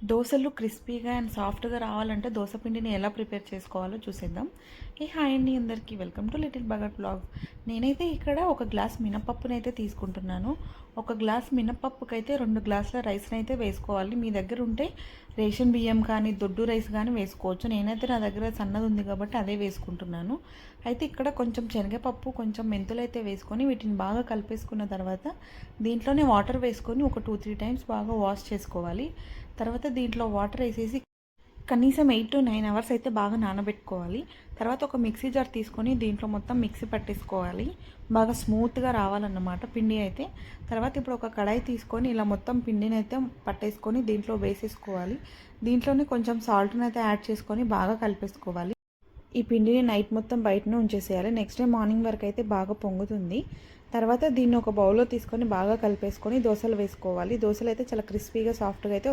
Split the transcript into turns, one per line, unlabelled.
దోసలు క్రిస్పీగా అండ్ సాఫ్ట్గా రావాలంటే దోస పిండిని ఎలా ప్రిపేర్ చేసుకోవాలో చూసేద్దాం. హాయ్ అండి అందరికీ, వెల్కమ్ టు లిటిల్ బగట్ బ్లాగ్. నేనైతే ఇక్కడ ఒక గ్లాస్ మినపప్పునైతే తీసుకుంటున్నాను. ఒక గ్లాస్ మినపప్పుకైతే 2 గ్లాసుల రైస్ని అయితే వేసుకోవాలి. మీ దగ్గర ఉంటే రేషన్ బియ్యం కానీ దొడ్డు రైస్ కానీ వేసుకోవచ్చు. నేనైతే నా దగ్గర సన్నది ఉంది కాబట్టి అదే వేసుకుంటున్నాను. అయితే ఇక్కడ కొంచెం శనగపప్పు, కొంచెం మెంతులు అయితే వేసుకొని వీటిని బాగా కలిపేసుకున్న తర్వాత దీంట్లోనే వాటర్ వేసుకొని ఒక 2-3 టైమ్స్ బాగా వాష్ చేసుకోవాలి. తర్వాత దీంట్లో వాటర్ వేసేసి కనీసం 8 to 9 అవర్స్ అయితే బాగా నానబెట్టుకోవాలి. తర్వాత ఒక మిక్సీ జార్ తీసుకొని దీంట్లో మొత్తం మిక్సీ పట్టేసుకోవాలి. బాగా స్మూత్గా రావాలన్నమాట పిండి అయితే. తర్వాత ఇప్పుడు ఒక కడాయి తీసుకొని ఇలా మొత్తం పిండిని అయితే పట్టేసుకొని దీంట్లో వేసేసుకోవాలి. దీంట్లోనే కొంచెం సాల్ట్ని అయితే యాడ్ చేసుకొని బాగా కలిపేసుకోవాలి. ఈ పిండిని నైట్ మొత్తం బయటనే ఉంచేసేయాలి. నెక్స్ట్ డే మార్నింగ్ వరకు అయితే బాగా పొంగుతుంది. తర్వాత దీన్ని ఒక బౌల్లో తీసుకొని బాగా కలిపేసుకొని దోశలు వేసుకోవాలి. దోశలు అయితే చాలా క్రిస్పీగా సాఫ్ట్గా అయితే